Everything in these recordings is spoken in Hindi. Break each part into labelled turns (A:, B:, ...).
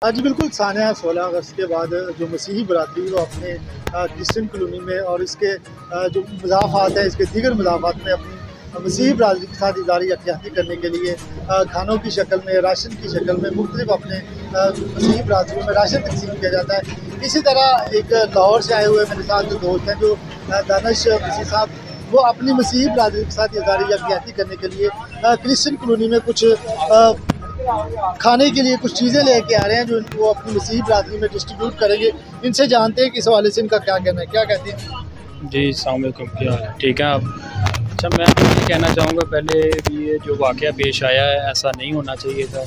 A: जी बिल्कुल, सानिया 16 अगस्त के बाद जो मसीही बरादरी वो अपने क्रिश्चियन कॉलोनी में और इसके जो मज़ाफ़ात हैं, इसके दीगर मज़ाफ़ात में अपनी मसीही बरादरी के साथ इज़हार यकजहती करने के लिए खानों की शक्ल में, राशन की शक्ल में मुख्तलिफ अपने मसीही बरादरी में राशन तक़सीम किया जाता है। इसी तरह एक लाहौर से आए हुए मेरे साथ जो दोस्त हैं, जो दानिश मसीह साहब, वो अपनी मसीही बरादरी के साथ इज़हार यकजहती करने के लिए क्रिश्चियन कॉलोनी में कुछ खाने के लिए कुछ चीज़ें लेके आ रहे हैं, जो वो अपनी मसीही बरादरी में डिस्ट्रीब्यूट करेंगे। इनसे जानते हैं कि इस हवाले से इनका क्या कहना है, क्या कहते हैं?
B: जी अस्सलाम वालेकुम, क्या हाल है? ठीक है आप? अच्छा, मैं आपको ये कहना चाहूँगा, पहले ये जो वाक़या पेश आया है ऐसा नहीं होना चाहिए था।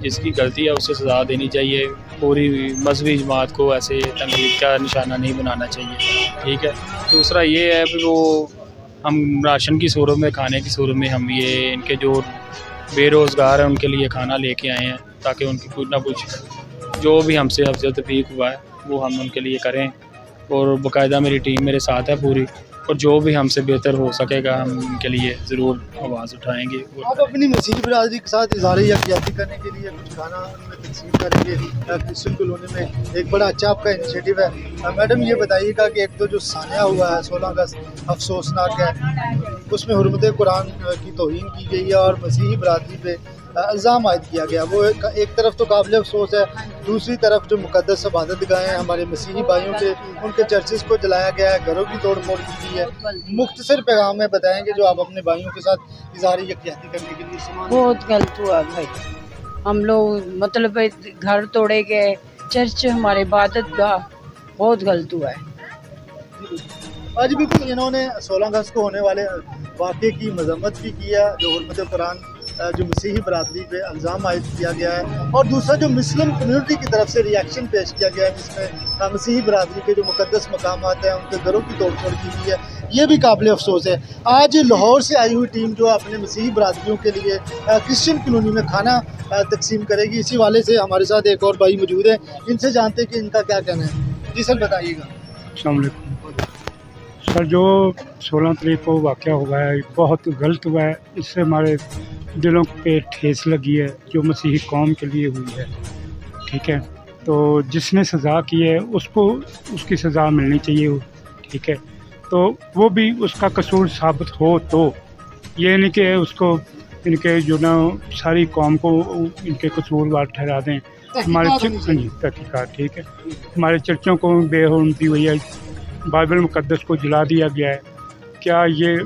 B: जिसकी गलती है उसे सज़ा देनी चाहिए। पूरी मज़हबी जमात को ऐसे तनकीद का निशाना नहीं बनाना चाहिए, ठीक है। दूसरा ये है कि वो हम राशन की सूरत में, खाने की सूरत में हम ये इनके जो बेरोज़गार हैं उनके लिए खाना लेके आए हैं, ताकि उनकी कुछ ना कुछ जो भी हमसे अफ़ज़ल तौफ़ीक़ हुआ है वो हम उनके लिए करें। और बाकायदा मेरी टीम मेरे साथ है पूरी, और जो भी हमसे बेहतर हो सकेगा हम उनके लिए ज़रूर आवाज़ उठाएँगे।
A: आप अपनी मसीही बरादरी के साथ इज़हार यकजहती करने के लिए कुछ खाना उनमें तक़सीम करेंगे क्रिश्चियन कॉलोनी में, एक बड़ा अच्छा आपका इनिशिएटिव है। मैडम ये बताइएगा कि एक तो जो सानिया हुआ है 16 अगस्त अफसोसनाक है, उसमें हुर्मत कुरान की तौहीन की गई है और मसीही बरादरी पे इल्ज़ाम आयद किया गया। वो एक तरफ तो काबिल अफसोस है, दूसरी तरफ जो मुक़द्दस इबादत गाहें हैं हमारे मसीही भाइयों के, उनके चर्चेज़ को जलाया गया है, घरों की तोड़ फोड़ की गई है। मुख्तसर पैगाम में बताएंगे जो आप अपने भाइयों के साथ इज़हार यकजहती करने के लिए।
C: बहुत गलत हुआ भाई, हम लोग मतलब घर तोड़े गए, चर्च हमारे इबादत गाह, बहुत गलत हुआ है।
A: आज बिल्कुल इन्होंने 16 अगस्त को होने वाले वाक़े की मज़म्मत भी की है, जो हुर्मत कुरान जो मसीही बरादरी पे इल्ज़ाम आयद किया गया है, और दूसरा जो मुस्लिम कम्यूनिटी की तरफ से रिएक्शन पेश किया गया है, जिसमें मसीही बरादरी के जो मुक़द्दस मकामात हैं उनके घरों की तोड़ फोड़ की गई है, ये भी काबिल अफसोस है। आज लाहौर से आई हुई टीम जो अपने मसीही बरादरियों के लिए क्रिश्चियन कॉलोनी में खाना तकसीम करेगी, इसी वाले से हमारे साथ एक और भाई मौजूद है, इनसे जानते हैं कि इनका क्या कहना है। जी सर बताइएगा।
D: अस्सलाम वालेकुम सर, जो 16 तारीख को वाक़या हुआ है बहुत गलत हुआ है। इससे हमारे दिलों पे ठेस लगी है, जो मसीही कौम के लिए हुई है, ठीक है। तो जिसने सज़ा की है उसको उसकी सज़ा मिलनी चाहिए, ठीक है। तो वो भी उसका कसूर साबित हो, तो ये नहीं कि उसको इनके जो ना सारी कौम को इनके कसूरवार ठहरा दें। हमारे तहकीकात, ठीक है। हमारे चर्चों को बेहुरमती हुई है, बाइबल मुक़द्दस को जला दिया गया है। क्या ये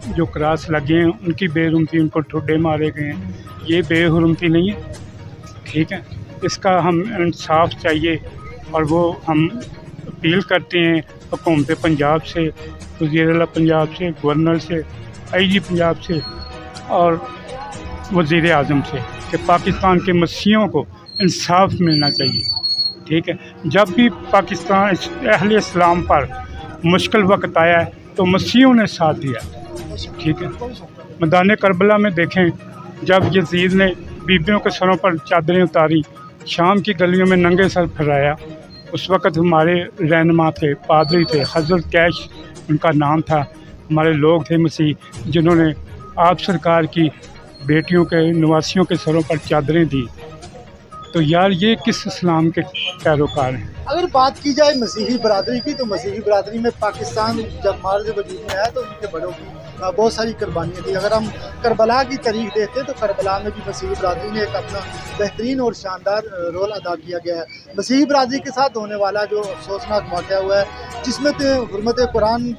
D: जो क्रास लगे हैं उनकी बेहुरमती, उनको ठुड्डे मारे गए हैं, ये बेहुरमती नहीं है, ठीक है। इसका हम इंसाफ चाहिए, और वो हम अपील करते हैं हुकूमत पंजाब से, वज़ीर-ए-आला पंजाब से, गवर्नर से, IG पंजाब से और वज़ीर आज़म से कि पाकिस्तान के मसीहों को इंसाफ मिलना चाहिए, ठीक है। जब भी पाकिस्तान अहले इस्लाम पर मुश्किल वक्त आया है तो मसीहों ने साथ दिया, ठीक है। मैदान करबला में देखें, जब यजीद ने बीबियों के सरों पर चादरें उतारी, शाम की गलियों में नंगे सर फहराया, उस वक़्त हमारे रहनुमा थे, पादरी थे, हज़रत कैश उनका नाम था। हमारे लोग थे मसीह, जिन्होंने आप सरकार की बेटियों के, नवासियों के सरों पर चादरें दी। तो यार ये किस इस्लाम के पैरोकार हैं?
A: अगर बात की जाए मसीही बरादरी की, तो मसीही बरादरी में पाकिस्तान जब मार्ज वजूद में आया तो उनके बड़ों की बहुत सारी कुर्बानियाँ दी। अगर हम करबला की तारीख देखते हैं तो करबला में भी मसीही बरादरी ने एक अपना बेहतरीन और शानदार रोल अदा किया गया है। मसीही बरादरी के साथ होने वाला जो अफसोसनाक वाक़या हुआ है, जिसमें तो हुर्मत कुरान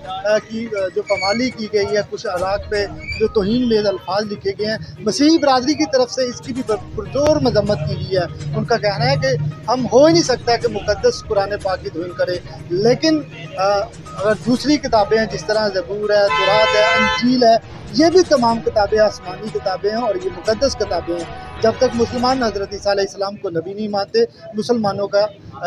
A: की जो पामाली की गई है, कुछ अराक पे जो तौहीन में अल्फाज लिखे गए हैं, मसीही बरादरी की तरफ से इसकी भी पुरजोर मजम्मत की गई है। उनका कहना है कि हम हो ही नहीं सकता कि मुक़द्दस कुरान पाक की तौहीन करें, लेकिन अगर दूसरी किताबें हैं जिस तरह ज़बूर है, तुरात है, अंजील है, ये भी तमाम किताबें आसमानी किताबें हैं और ये मुक़द्दस किताबें हैं। जब तक मुसलमान हज़रत ईसा अलैहिस्सलाम को नबी नहीं मानते, मुसलमानों का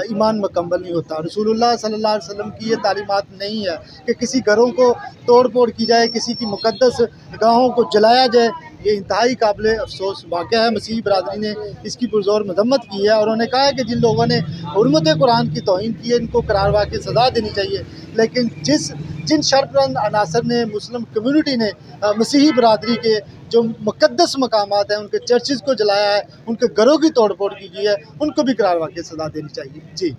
A: ईमान मुकम्मल नहीं होता। रसूलुल्लाह सल्लल्लाहु अलैहि वसल्लम की ये तालीमात नहीं है कि किसी घरों को तोड़ फोड़ की जाए, किसी की मुक़द्दस गाहों को जलाया जाए। ये इंतहाई काबिल अफसोस वाक़या है। मसीही बरादरी ने इसकी पुरज़ोर मज़म्मत की है और उन्होंने कहा है कि जिन लोगों ने हुर्मत कुरान की तौहीन की है, इनको करार वाक़ई सज़ा देनी चाहिए। लेकिन जिन शर्परंद अनासर ने, मुस्लिम कम्यूनिटी ने मसीही बरादरी के जो मुक़द्दस मकामात हैं, उनके चर्चेज़ को जलाया है, उनके घरों की तोड़ फोड़ की है, उनको भी करार वाक़ई सज़ा देनी चाहिए। जी।